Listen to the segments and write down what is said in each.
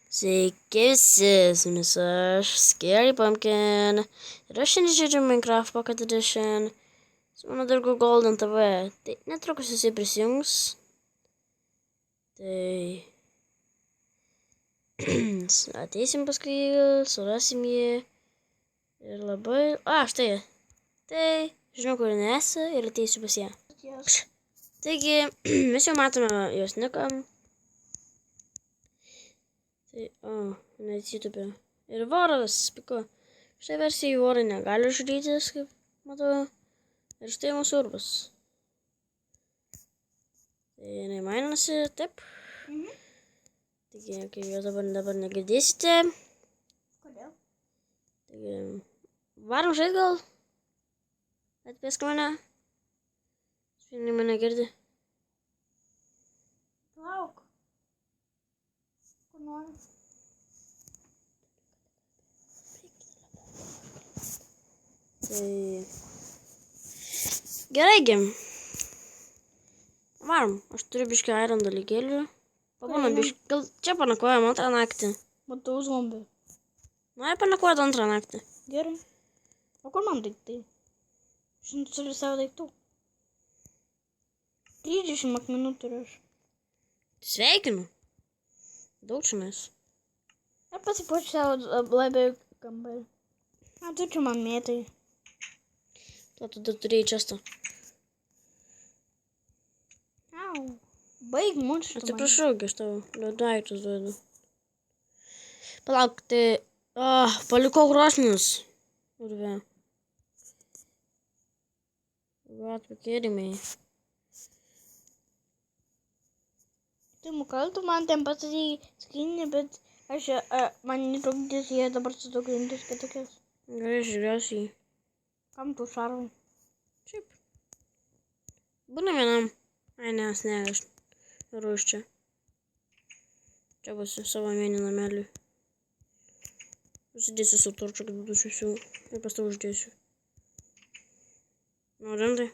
Sveiki visi, su jumis aš, Scary Pumpkin. Ir aš šiandien žaidžiu Minecraft Pocket Edition su mano draugu Golden TV. Tai netrukus jisai prisijungs. Tai ateisim paskui jį, surasim jį. Ir labai... štai. Tai žinau, kur nesi ir ateisiu pas ją. Taigi, mes jau matome jos niką. Tai, neatsitupė. Ir voras, piku. Štai versijai vorai negali žudytis, kaip matau. Ir štai mūsų urvas. Tai jinai mainasi, taip. Taigi, kai jūs dabar negirdėsite. Kodėl? Taigi, varom žaisti gal? Atpėsk mane. Šiandien mane girdi. Lauk. Kur nori? Tai... Gerai, gim. Varom. Aš turiu biškį iron dalykėlių. Pabūna biškį. Gal čia panakojam antrą naktį. Matau zombį. Na, panakojam antrą naktį. Gerai. O kur man daiktai? Šiandien turiu savo daiktų. 30 akmenų turiu aš. Sveikinu. Daug čionais. Ir pasipuošiu savo labiau kambarį. Tu čia man mėtai. Tu dar turėjai čestą. Au. Baig mušti. Atsiprašau, aš tau daiktus duodu. Palauk, tai... palikau krosnius. Urve. Vat, pakėrimai. Tai mukaltų man ten pastatyti skrinį, bet aš man netrukdys jie dabar sudaugintis kitokias. Gerai, žiūrėsiu jį. Kam tu šarvai? Šiaip. Būna vienam. Ne, aš ruoš čia. Čia būsiu savo mėnį nameliui. Užsidėsiu su turčiu, kad būtų šviesiau. Ir pas tau uždėsiu. Rimtai.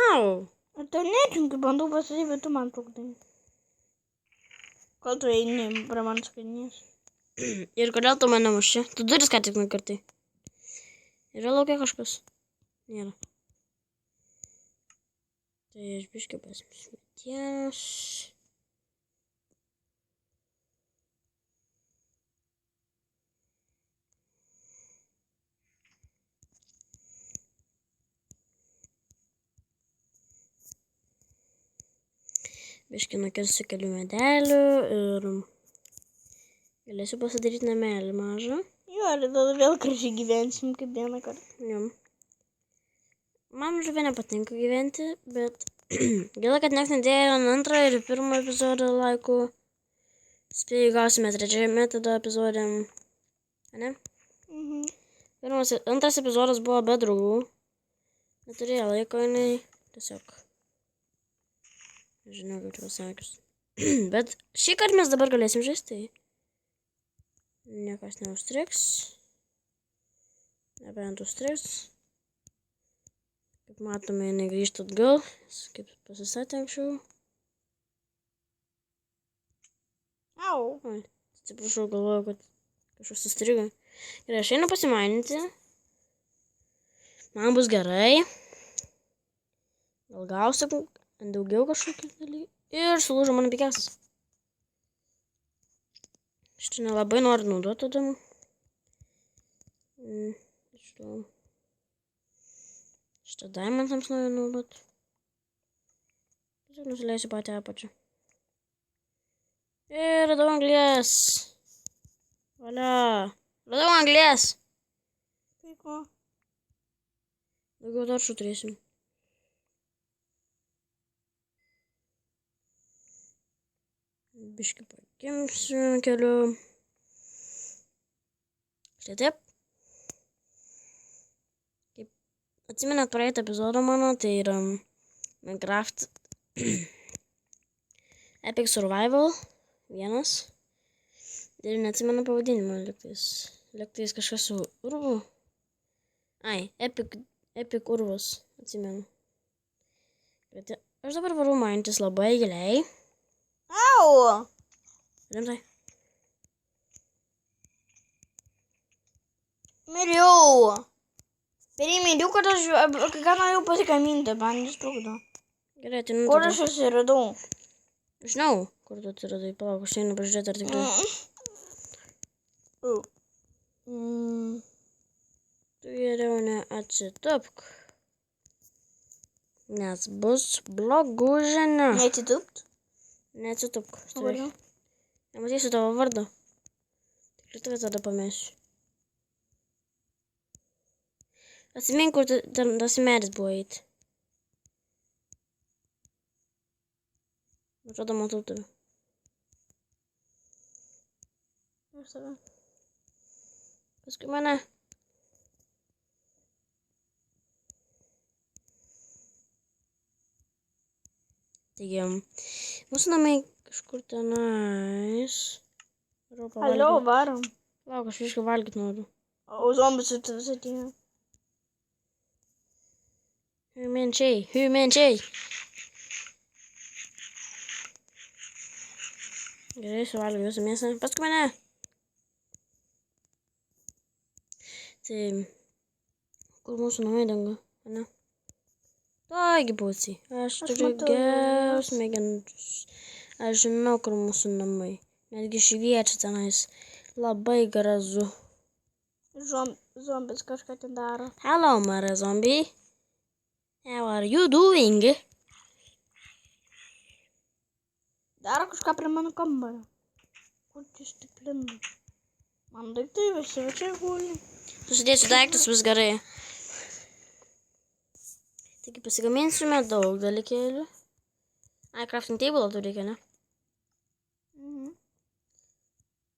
Au! Ar tau netinkai, bandau pasakyti, bet tu man trukdai. Kol tu eini prie man skrinės. Ir kodėl tu mane muši? Tu duris ką tik nukartai. Yra laukia kažkas? Nėra. Tai aš biškai pasimsiu ties. Biškai nukirsiu kelių medelių ir galėsiu pasidaryti namelį mažą. Jo, ir tada vėl gražiai gyvensim kaip vieną kartą. Jo. Man žuvė nepatinka gyventi, bet gaila, kad nieks nedėjo antrą ir pirmą epizodą laikų. Spėjau, gausime trečiame tada epizodė. Ne? Antras epizodas buvo be draugų. Neturėjo laiko, jinai tiesiog. Žinau, kaip čia pasakius. Bet šį kartą mes dabar galėsim žaisti. Niekas neužstriks. Nebent užstriks. Kaip matome, jinai grįžta atgal. Kaip pasisatė anksčiau. Au. Oi, atsiprašau, galvoju, kad kažkas sustrigo. Ir aš einu pasimaininti. Man bus gerai. Gal gausiu daugiau kažkokių dalykų. Ir sulūžo mano pikasas. Šitą nelabai noriu naudoti tada. Šitą diamantams noriu naudoti. Tiesiog nusileisiu patį apačią. Ir radau anglies. Valia. Radau anglies. Puiku. Daugiau toršų turėsim. Biškai pakimsiu keliu. Štai taip. Kaip atsimenat praeitą epizodą mano, tai yra Minecraft Epic Survival 1. Ir neatsimenu pavadinimą lygtais. Lygtais kažkas su urvu. Epic urvas, atsimenu. Bet Aš dabar varu maintis labai giliai. Au! Rimtai. Miriau. Miriau, kad aš ką norėjau pasigaminti, man jis trukdo. Gerai, tai nu Kur tada. aš atsiradau? Žinau, kur tu atsiradai. Palauk, aš einu pažiūrėti, ar tikrai. Tu geriau neatsitupk. Nes bus blogų žinių. Neatsitupt? Neatsitupk. O kodėl? Nematysiu tavo vardo. Tikrai tave tada pamėsiu. Atsimink, kur tas medis buvo eiti. Atrodo, matau tave. Aš save. Paskui mane. Taigi, mūsų namai kažkur tenais. Alio, varom. Lauk, aš viską valgyti noriu. O zombis vis atėjo. Hymenčiai, hymenčiai. Gerai, suvalgiau visą mėsą. Paskui mane. Tai, kur mūsų namai dingo, ane? Taigi, būsiai, aš turiu gerus mėgintus. Aš žinau, kur mūsų namai. Netgi šviečia tenais. Labai gražu. Zombis kažką ten daro. Hello, Mara Zombie. How are you doing? Daro kažką prie mano kambario. Kur čia stiklinai? Man daiktai visi čia guli. Susidėsiu daiktus, bus gerai. Taigi pasigaminsime daug dalykėlių. Ai, crafting table tu reikia, ne?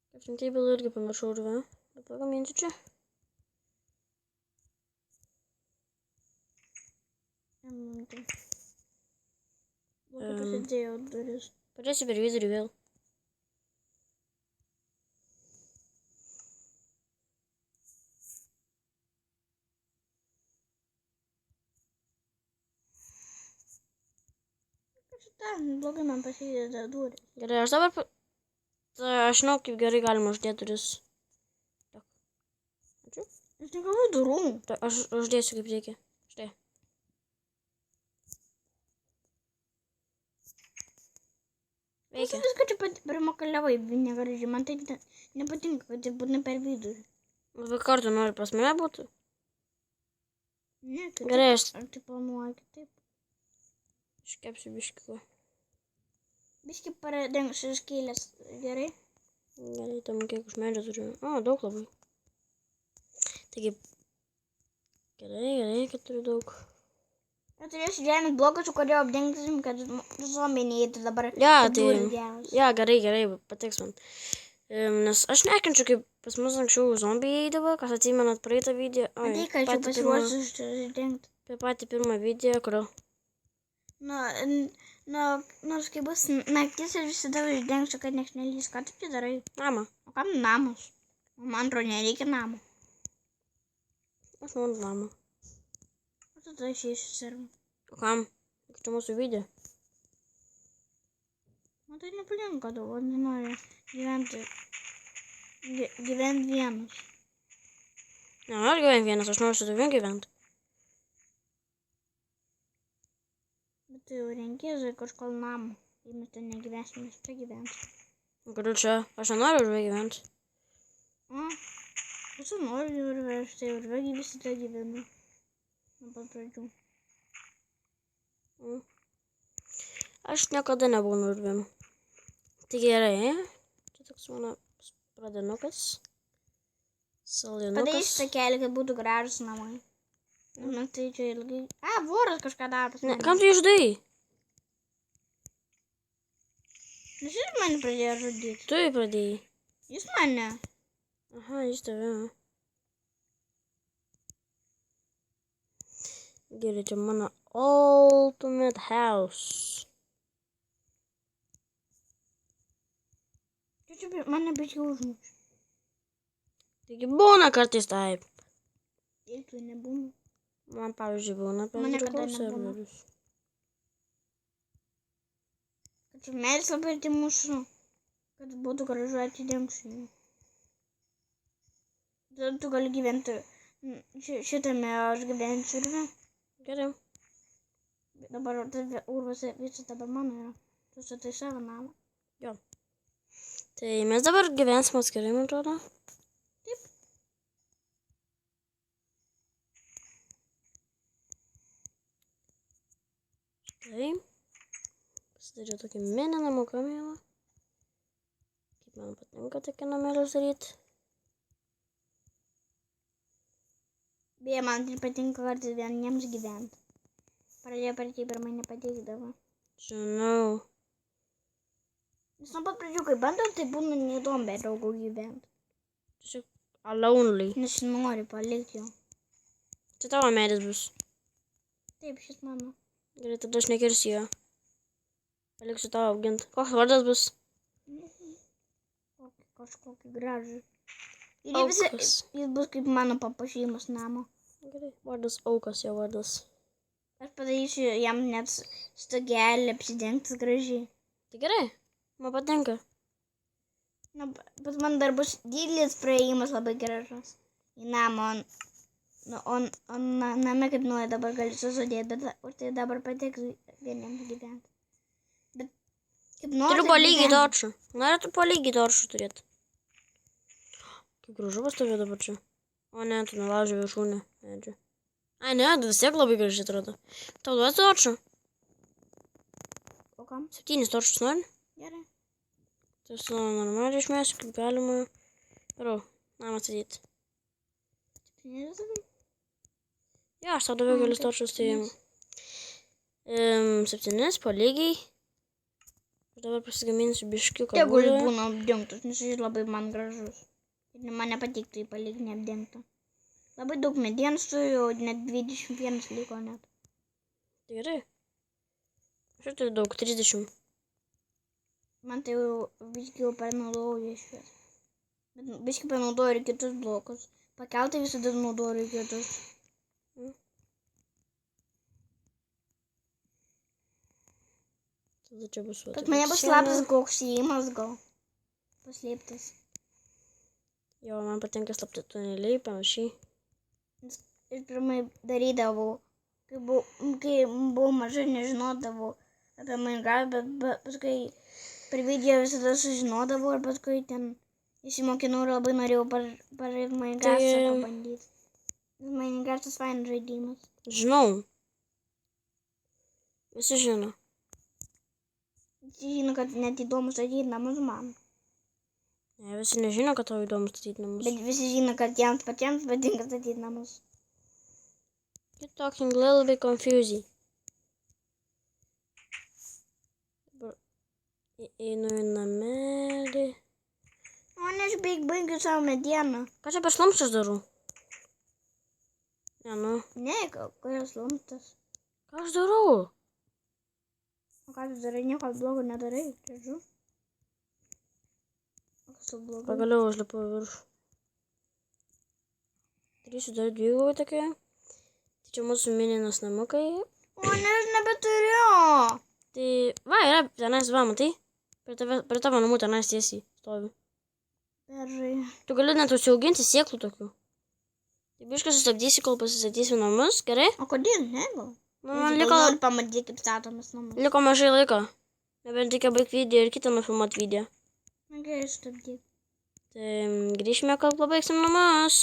Crafting table irgi pamiršau urvę. Pagaminsiu čia. Pasidėjau duris. Padėsiu per vizorių vėl. Blogai man pasidėjo duris. Gerai, aš dabar... Aš žinau, kaip gerai galima uždėti duris. Ačiū. Aš negavau durų. Aš uždėsiu kaip reikia. Štai. Veikia. Viską čia primakaliavai, negražiai. Man tai nepatinka, kad tai būna per vidurį. Bet kartu nori pas mane būtų? Ne, Gerai, aš tai planuoju kitaip. iškepsiu biškį. Biškį paradengsiu skylės. Gerai? Gerai, tam kiek už medžio turiu. O, daug labai. Taigi. Gerai, kad turiu daug. Ir turėsiu žemės bloką, su kuriuo apdengsim, kad zombiai neįtų dabar. Ja, tai... Ja, gerai, patiks man. Nes aš nekenčiu, kaip pas mus anksčiau zombiai eidavo, kas atsimenat praeitą video. Tai, kad čia pasiruošiu uždengti. Apie patį pirmą video, kurio... Nors kai bus naktis ir visada uždengsiu, kad nieks nelys. Ką tu čia darai? Namą. O kam namas? Man atrodo, nereikia namo. Aš noriu namą. O tada išeisiu servą. O kam? Čia mūsų video. Man tai nepatinka daug, o nenoriu gyventi vienas. Nenoriu gyventi vienas, aš noriu su tavim gyventi. Bet tu jau renkėsi kažkol namą. Jei mes ten negyvensim, mes čia gyvensim. Kodėl čia? Aš nenoriu urve gyventi. Aš noriu urve, aš tai urve visada gyvenu. Nuo pat pradžių. Aš niekada nebūnu urvėm. Tai gerai. Čia toks mano pradinukas. Salinukas. Padarysiu takelį, kad būtų gražus namai. Man tai čia ilgai... Voras kažką daro. Ne, kam tu išdai? Nes jis mane pradėjo žudyti. Tu jį pradėjai. Jis mane. Aha, jis tave. Gerai, čia mano ultimate house. Čia mane biškai užmuš. Taigi būna kartais taip. Ir tu nebūna. Man, pavyzdžiui, būna per Man niekada draugus nebūna. serverius. Tačiau medis labai arti mūsų, kad būtų gražu atidengsiu jį. Tada tu gali gyventi šitame, aš gyvensiu urve. Gerai. Dabar urvas visas dabar mano yra. Tu statai savo namą. Jo. Tai mes dabar gyvensim atskirai, man atrodo. Taip. Štai. Pasidariau tokį mini namuką mielą. Kaip man patinka tokį namelius daryti. Beje, man tai patinka kartais vieniems gyventi. Pradėjo pradėti per mane patikdavo. Žinau. Nes nuo pat pradžių, kai bandau, tai būna neįdomu be draugų gyventi. Tiesiog lonely. Nesinori palikti jo. Čia tavo medis bus. Taip, šis mano. Gerai, tada aš nekirsiu jo. Paliksiu tavo auginti. Koks vardas bus? Kažkokį gražų. Ir jis bus kaip mano papuošimas namo. Gerai, vardas Aukas, jo vardas. Aš padarysiu jam net stogelį apsidengtas gražiai. Tai gerai, man patinka. Na, bet man dar bus didelis praėjimas labai gražus. Į namą. O name kaip nuoja dabar gali susudėti, bet tai dabar patiks vieniems gyventi. Bet kaip nori. Turiu palygiai toršų. Norėtų palygiai toršų turėti. Kaip gražu pas tavė dabar čia. O ne, tu nulauži viršūnę medžio. Ai ne, vis tiek labai gražiai atrodo. Tau duoti toršų? O kam? 7 toršus nori? Gerai. Tai su normaliai išmėsiu, kaip galima. Darau, namą statyti. 7 davai? Jo, aš tau daviau kelis toršus, tai 7 palygiai. Aš dabar pasigaminsiu biškiuką. Tegul jis būna apdengtas, nes jis labai man gražus. Ir man nepatiktų jį palikti neapdengtą. Labai daug medienos turiu, net 21 liko net. Tai gerai. Aš turiu daug, 30. Man tai jau biškiau panaudoju šiuos. Bet biškiau panaudoju ir kitus blokus. Pakeltai visada naudoju ir kitus. Tada čia bus. Bet mane bus slaptas koks įėjimas gal. Paslėptas. Jo, man patinka slapti tuneliai, panašiai. Ir pirmai darydavau, kai buvau maža, nežinodavau apie Minecraft, bet paskui per video visada sužinodavau ir paskui ten įsimokinau ir labai norėjau Minecraft'ą pabandyti. Minecraft'as fainas žaidimas. Žinau. Visi žino. Visi žino, kad net įdomu statyti namus man. Ne, visi nežino, kad tau įdomu statyti namus. Bet visi žino, kad jiems patiems patinka statyti namus. You're talking a little bit confusing. Dabar einu į namelį. O ne, aš baigiu savo medieną. Ką čia per šlamščius darau? Ne, nu. Ne, kokias lumstas. Ką aš darau? O ką tu darai, nieko blogo nedarai, žodžiu. O kas tu blogai? Pagaliau užlipu į viršų. Darysiu dar dvigubą tokia. Tai čia mūsų mininas namukai. O ne, aš nebeturiu. Tai va, yra tenais, va, matai? Prie tavo namų tenais tiesiai stovi. Beržai. Tu gali net užsiauginti sėklų tokių. Tai biškai sustabdysi, kol pasistatysi namus, gerai? O kodėl, ne, gal? Man Noriu pamatyti, kaip statomas namus. liko mažai laiko. Nebent reikia baigti video ir kitą nufilmuoti video. Na gerai, stabdyk. Tai grįšime, kol pabaigsim namus.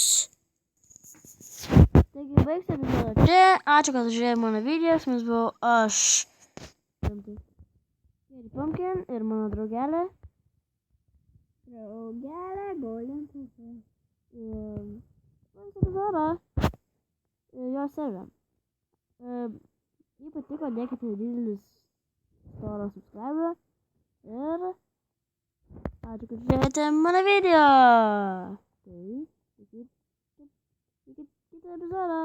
Taigi baigsim epizodą čia. Ačiū, kad žiūrėjai mano video. Su jumis buvau aš. Ir Pumpkin ir mano draugelė. Draugelė, golintas. Ir epizodą. Ir jo servė. Jei patiko, dėkite didelis storą subscribe. Ir ačiū, kad žiūrėjote mano video. Tai iki kitą epizodą.